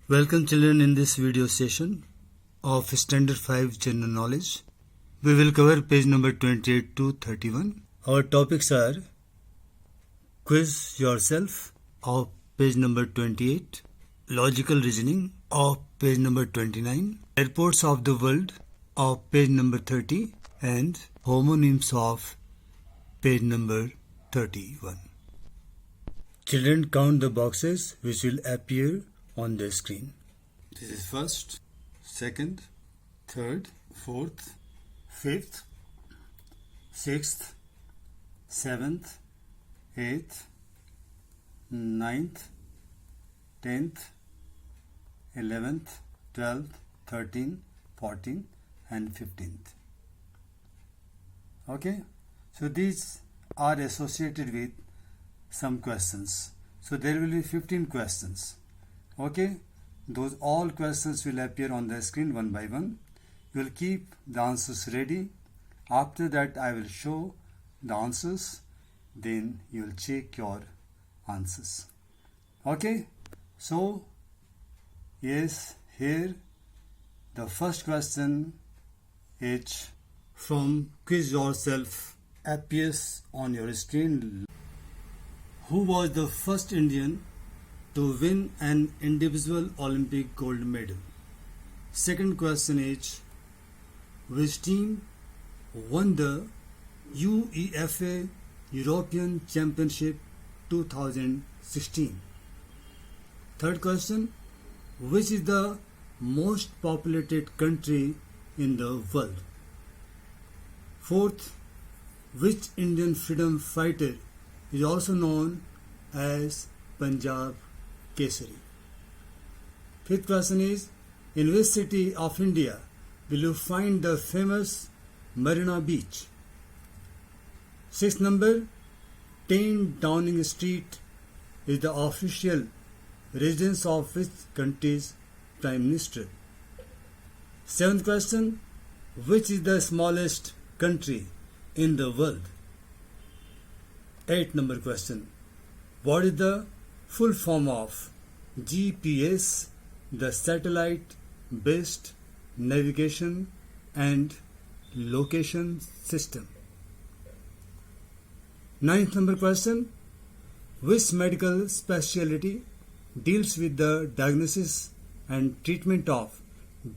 Welcome children in this video session of Standard 5 General Knowledge. We will cover page number 28 to 31. Our topics are Quiz Yourself of page number 28, Logical Reasoning of page number 29, Airports of the World of page number 30 and Homonyms of page number 31. Children, count the boxes which will appear on the screen. This is first, second, third, fourth, fifth, sixth, seventh, eighth, ninth, 10th, 11th, 12th, 13th, 14th and 15th. Okay, so these are associated with some questions. So there will be 15 questions. Okay, those all questions will appear on the screen one by one. You will keep the answers ready. After that I will show the answers, then you will check your answers. Okay, so yes, here the first question is from Quiz Yourself appears on your screen. Who was the first Indian to win an individual Olympic gold medal? Second question is, which team won the UEFA European Championship 2016? Third question, which is the most populated country in the world? Fourth, which Indian freedom fighter is also known as Punjab Kesari? Fifth question is, in which city of India will you find the famous Marina Beach? Sixth number, 10 Downing Street is the official residence of which country's Prime Minister? Seventh question, which is the smallest country in the world? Eighth number question, what is the full form of GPS, the satellite based navigation and location system? Ninth number question, which medical specialty deals with the diagnosis and treatment of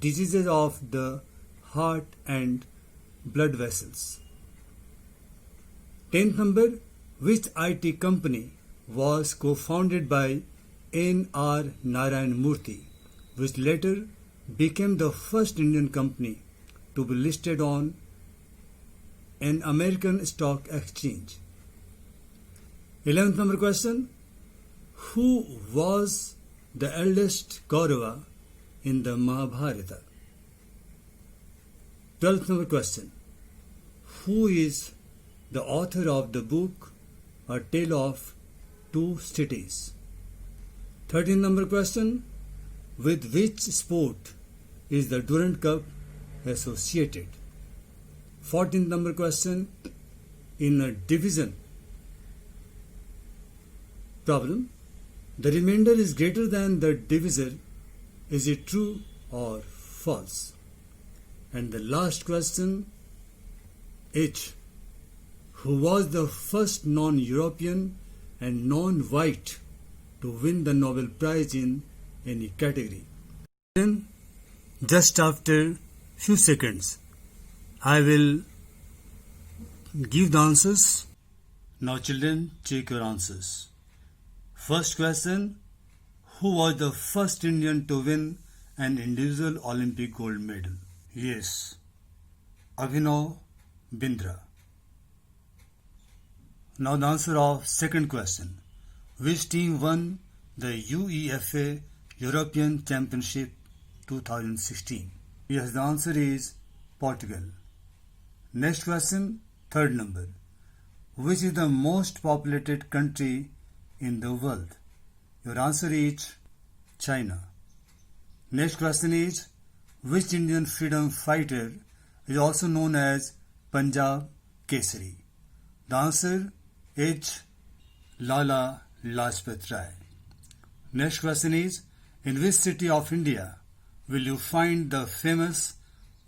diseases of the heart and blood vessels? 10th number, which IT company was co-founded by N.R. Narayan Murthy, which later became the first Indian company to be listed on an American stock exchange? 11th number question, who was the eldest Kaurava in the Mahabharata? 12th number question, who is the author of the book A Tale of Two Cities? 13th number question, with which sport is the Durand Cup associated? 14th number question, in a division problem, the remainder is greater than the divisor. Is it true or false? And the last question is, who was the first non-European and non-white to win the Nobel Prize in any category? Then, just after few seconds, I will give the answers. Now children, check your answers. First question, who was the first Indian to win an individual Olympic gold medal? Yes, Abhinav Bindra. Now the answer of second question, which team won the UEFA European Championship 2016? Yes, the answer is Portugal. Next question, third number, which is the most populated country in the world? Your answer is China. Next question is, which Indian freedom fighter is also known as Punjab Kesari? The answer is Lala Lajpat Rai. Next question is, In which city of India will you find the famous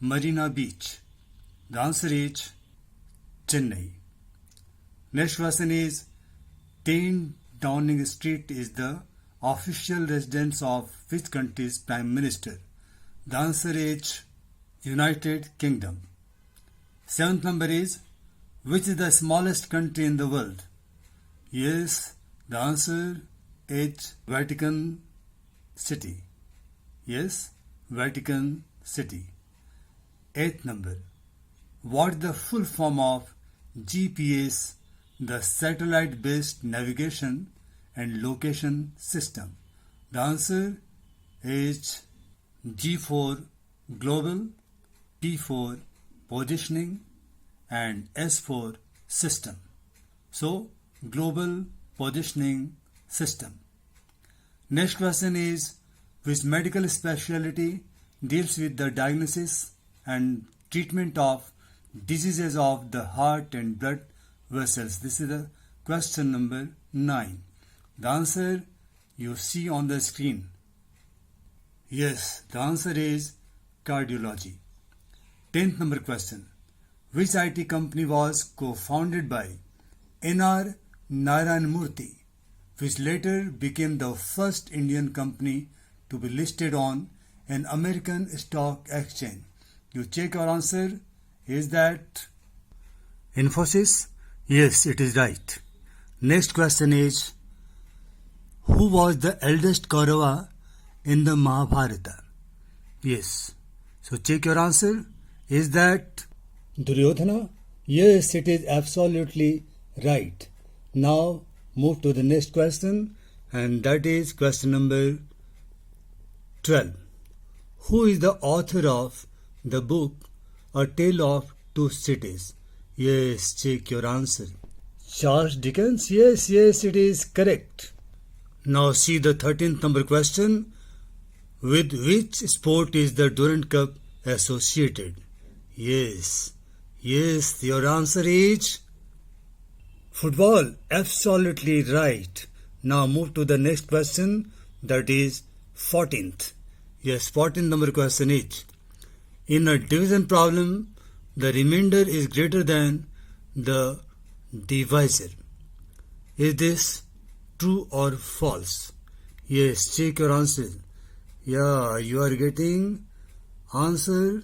Marina Beach? The answer is Chennai. Next question is 10 Downing Street is the official residence of which country's Prime Minister? The answer is United Kingdom. Seventh number is which is the smallest country in the world? Yes, the answer is Vatican City. Yes, Vatican City. Eighth number. What is the full form of GPS, the satellite-based navigation and location system? The answer is G for global, P for positioning, and S for system. So, global positioning system. Next question is which medical specialty deals with the diagnosis and treatment of diseases of the heart and blood vessels? This is the question number 9. The answer you see on the screen. Yes, the answer is cardiology. 10th number question. Which IT company was co-founded by N.R. Narayan Murthy, which later became the first Indian company to be listed on an American stock exchange? You check your answer. Is that Infosys? Yes, it is right. Next question is who was the eldest Kaurava in the Mahabharata? Yes. So check your answer. Is that Duryodhana? Yes, it is absolutely right. Now move to the next question, and that is question number 12. Who is the author of the book A Tale of Two Cities? Yes, check your answer. Charles Dickens? Yes, it is correct. Now see the 13th number question. With which sport is the Durand Cup associated? Yes, your answer is football. Absolutely right. Now move to the next question, that is 14th. Yes, 14th number question is in a division problem, the remainder is greater than the divisor. Is this true or false? Yes, check your answer. Yeah, you are getting answer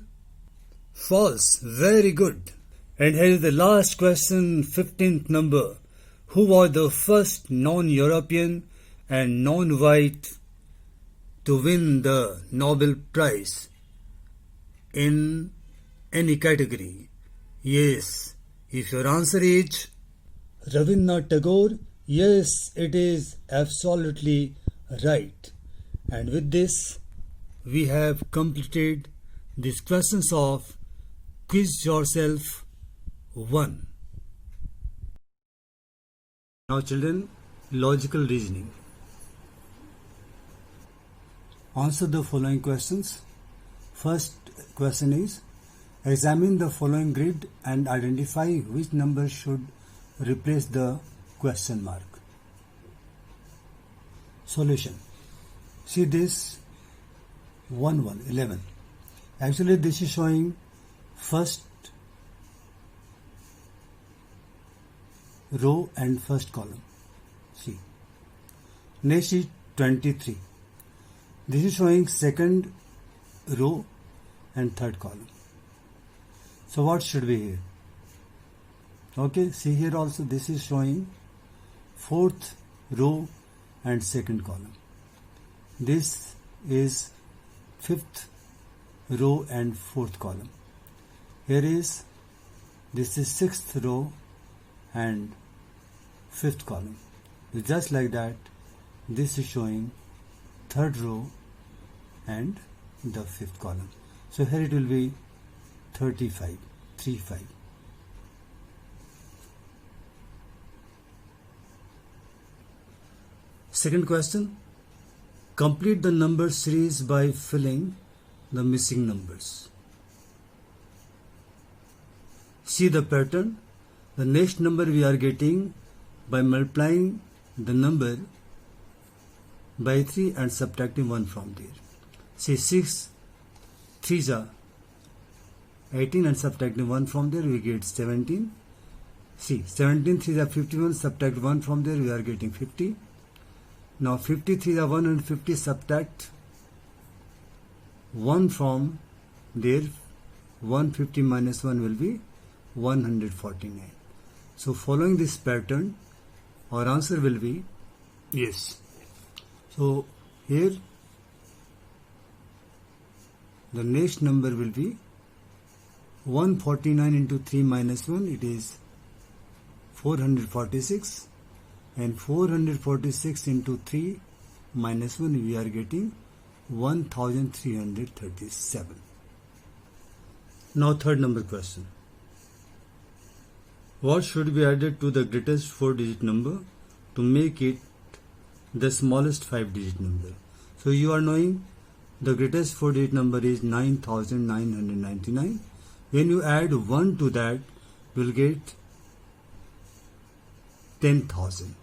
false. Very good. And here is the last question, 15th number. Who was the first non-European and non-white to win the Nobel Prize in any category? Yes, if your answer is Rabindranath Tagore, yes, it is absolutely right. And with this, we have completed these questions of Quiz Yourself 1. Now children, logical reasoning. Answer the following questions. First question is, examine the following grid and identify which number should replace the question mark. Solution. See this 11. Actually this is showing first row and first column. See. Next is 23. This is showing second row and third column. So what should be here? Okay, see here also this is showing fourth row and second column. This is fifth row and fourth column. This is sixth row and fifth column. Just like that, this is showing third row and the fifth column. So here it will be 35. Second question. Complete the number series by filling the missing numbers. See the pattern. The next number we are getting by multiplying the number by 3 and subtracting 1 from there. See, 6 3s are 18 and subtracting 1 from there we get 17. See, 17 3s are 51, subtract 1 from there we are getting 50. Now 53 are 150, subtract 1 from there, 150 minus 1 will be 149. So following this pattern our answer will be yes. So here the next number will be 149 into 3 minus 1, it is 446, and 446 into 3 minus 1 we are getting 1337. Now third number question. What should be added to the greatest 4-digit number to make it the smallest 5-digit number? So you are knowing the greatest 4-digit number is 9999. When you add 1 to that, you will get 10,000.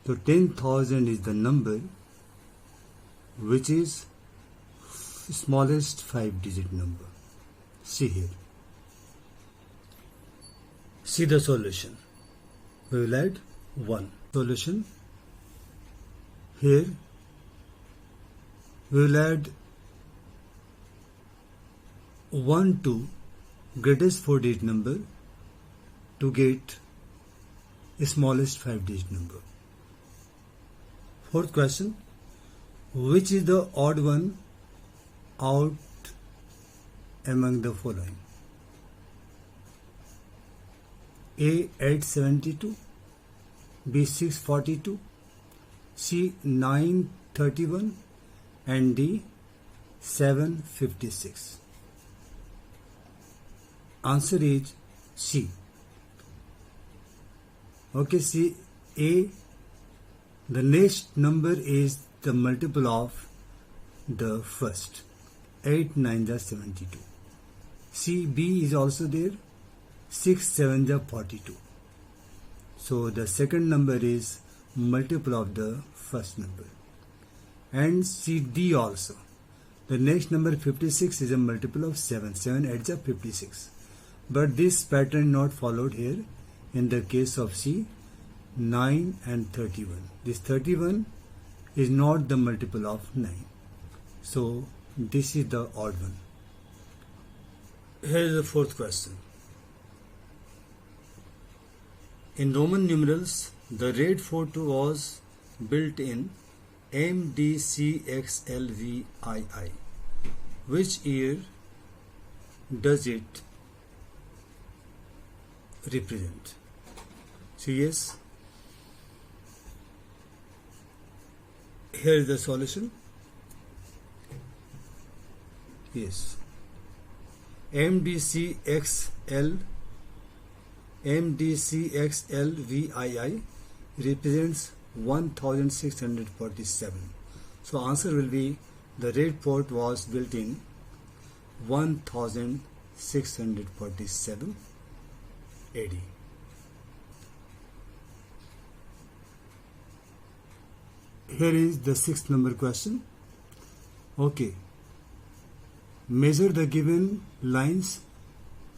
So 10,000 is the number which is smallest 5-digit number. See here. See the solution. We will add 1. Solution. Here we will add 1 to greatest 4-digit number to get smallest 5-digit number. Fourth question. Which is the odd one out among the following? A 872, B 642, C 931, and D 756. Answer is C. Okay, see, A, the next number is the multiple of the first. 8 9s are 72. C, B is also there. 6 7s are 42. So the second number is multiple of the first number. And C, D also. The next number 56 is a multiple of 7. 7 8s are 56. But this pattern not followed here in the case of C, 9 and 31. This 31 is not the multiple of 9. So this is the odd one. Here is the fourth question. In Roman numerals, the rate fort was built in MDCXLVII. Which year does it represent? So yes, here is the solution. Yes, MDCXLVII represents 1647. So answer will be the red fort was built in 1647 AD. Here is the sixth number question. Okay. Measure the given lines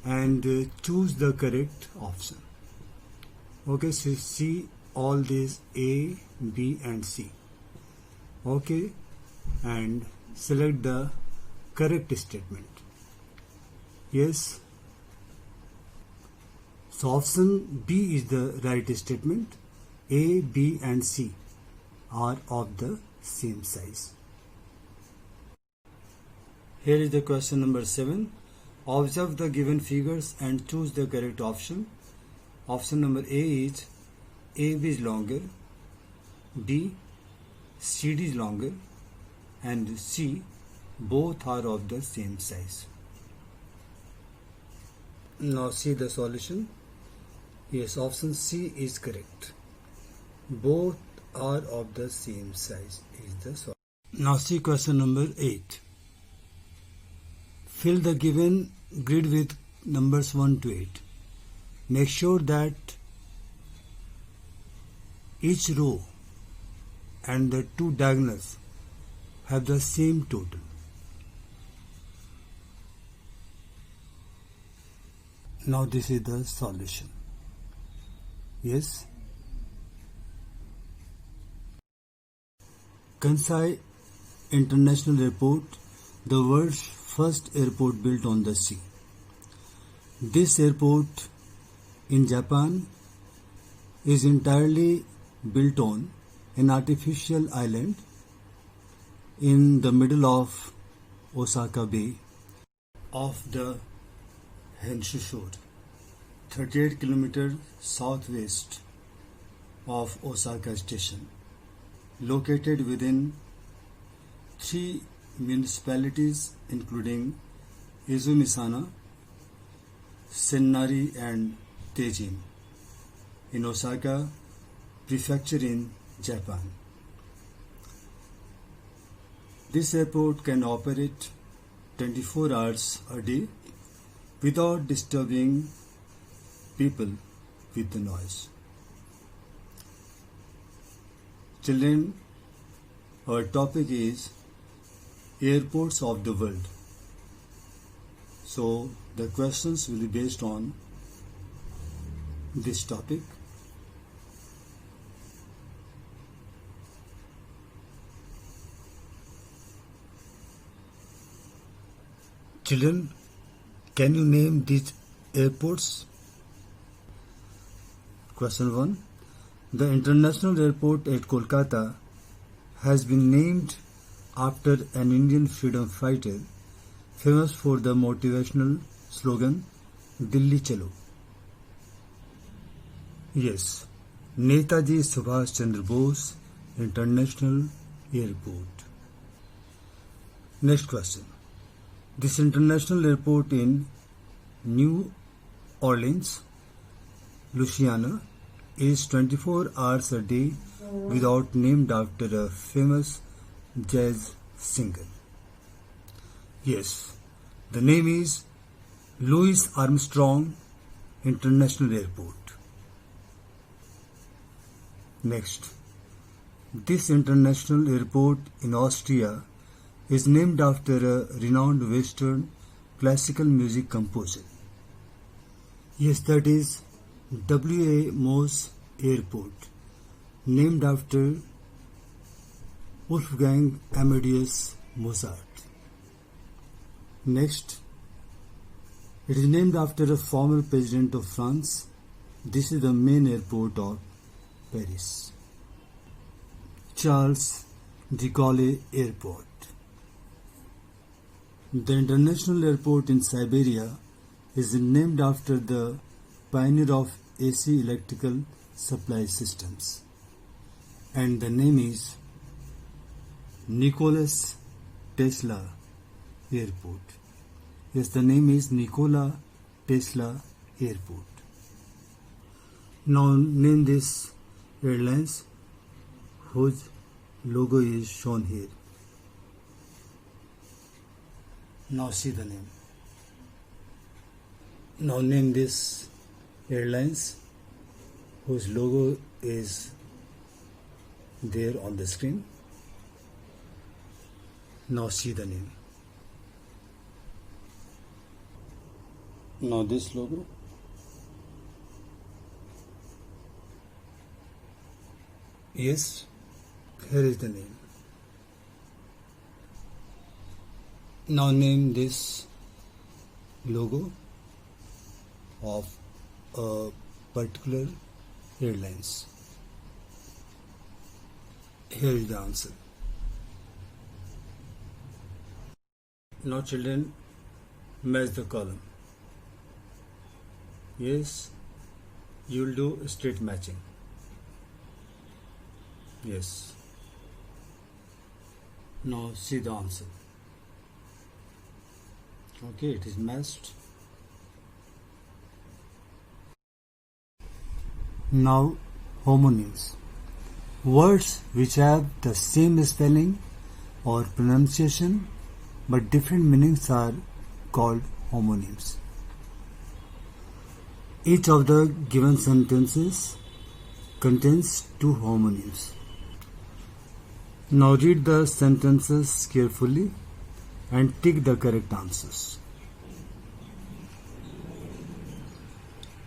and choose the correct option. Okay, so see all these A, B and C. Okay, and select the correct statement. Yes. So option B is the right statement. A, B and C are of the same size. Here is the question number 7. Observe the given figures and choose the correct option. Option number A is AB is longer, B CD is longer, and C both are of the same size. Now see the solution. Yes, option C is correct. Both are of the same size is the solution. Now see question number 8. Fill the given grid with numbers 1 to 8. Make sure that each row and the two diagonals have the same total. Now this is the solution. Yes. Kansai International Airport, the world's first airport built on the sea. This airport in Japan is entirely built on an artificial island in the middle of Osaka Bay off the Honshu Shore, 38 km southwest of Osaka Station, located within 3 municipalities including Izumisana, Sennari and Teijin in Osaka Prefecture in Japan. This airport can operate 24 hours a day without disturbing people with the noise. Children, our topic is airports of the world. So the questions will be based on this topic. Children, can you name these airports? Question 1. The International Airport at Kolkata has been named after an Indian freedom fighter famous for the motivational slogan Dilli Chalo. Yes, Netaji Subhash Chandra Bose International Airport. Next question. This international airport in New Orleans, Louisiana, is 24 hours a day without named after a famous jazz singer. Yes, the name is Louis Armstrong International Airport. Next, this international airport in Austria is named after a renowned Western classical music composer. Yes, that is W.A. Moss Airport, named after Wolfgang Amadeus Mozart. Next, it is named after a former president of France. This is the main airport of Paris. Charles de Gaulle Airport. The international airport in Siberia is named after the pioneer of AC electrical supply systems, and the name is Nicholas Tesla Airport. Yes, the name is Nikola Tesla Airport. Now name this airlines whose logo is shown here. Now see the name. Now name this airlines whose logo is there on the screen. Now see the name. Now this logo. Yes, here is the name. Now name this logo of a particular airlines. Here is the answer. Now children, match the column. Yes, you will do straight matching. Yes. Now see the answer. Okay, it is matched. Now homonyms. Words which have the same spelling or pronunciation but different meanings are called homonyms. Each of the given sentences contains two homonyms. Now read the sentences carefully and tick the correct answers.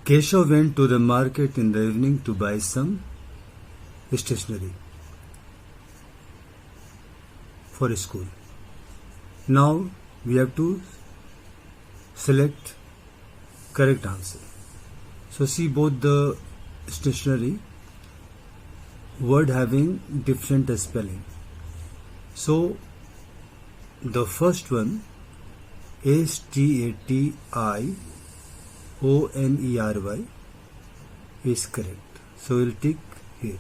Keshav went to the market in the evening to buy some stationery for school. Now we have to select correct answer. So see both the stationery word having different spelling. So the first one, STATIONERY, is correct. So we'll tick here.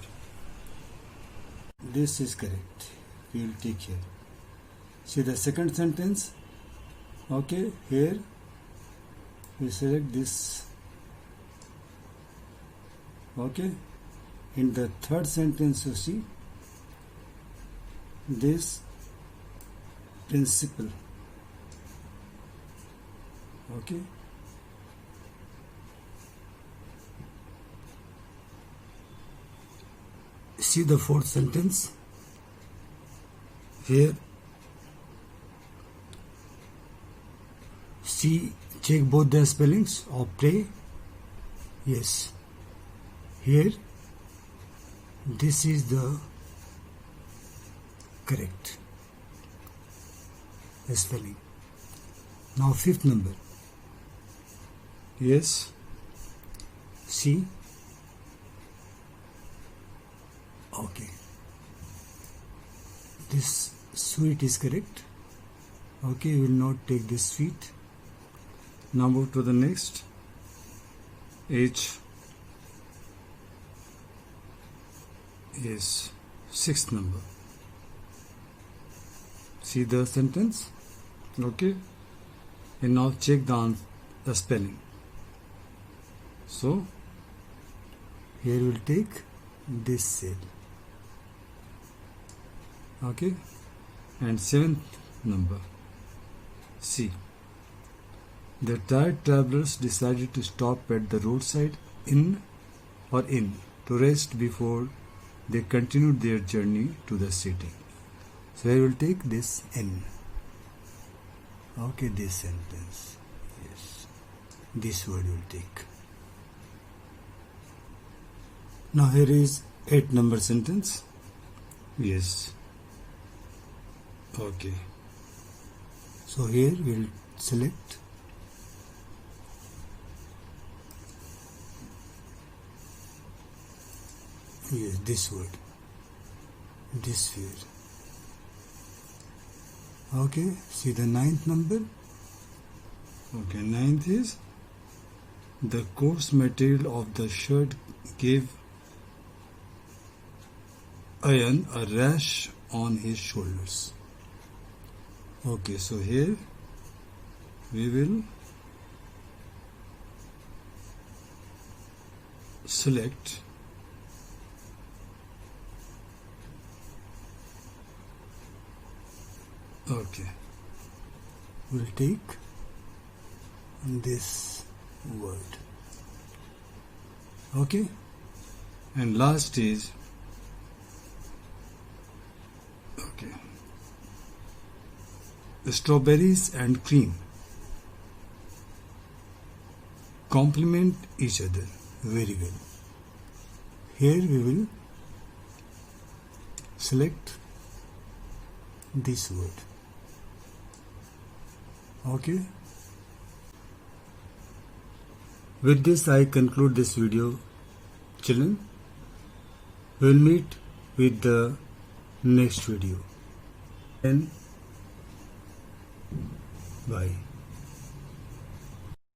This is correct. We'll tick here. See the second sentence. Okay, here we select this. Okay. In the third sentence, you see this principle. Okay. See the fourth sentence. Here, see, check both the spellings of pray. Yes. Here, this is the correct spelling. Now fifth number. Yes. See. Okay. This sweet is correct. Okay, we will not take this sweet. Now move to the next. H is sixth number. See the sentence? Okay. And now check the spelling. So here we'll take this cell. Okay. And seventh number. C. The tired travelers decided to stop at the roadside inn to rest before they continued their journey to the city. So I will take this N. Okay, this sentence. Yes. This word will take. Now here is 8 number sentence. Yes. Okay. So here we will select yes, this word. This word. Okay, see the 9th number. Okay, 9th is the coarse material of the shirt gave Ayan a rash on his shoulders. Okay, so here we will select okay, we'll take this word. Okay, and last is okay, strawberries and cream complement each other very well. Here we will select this word. Okay. With this I conclude this video. Children, we will meet with the next video. And bye.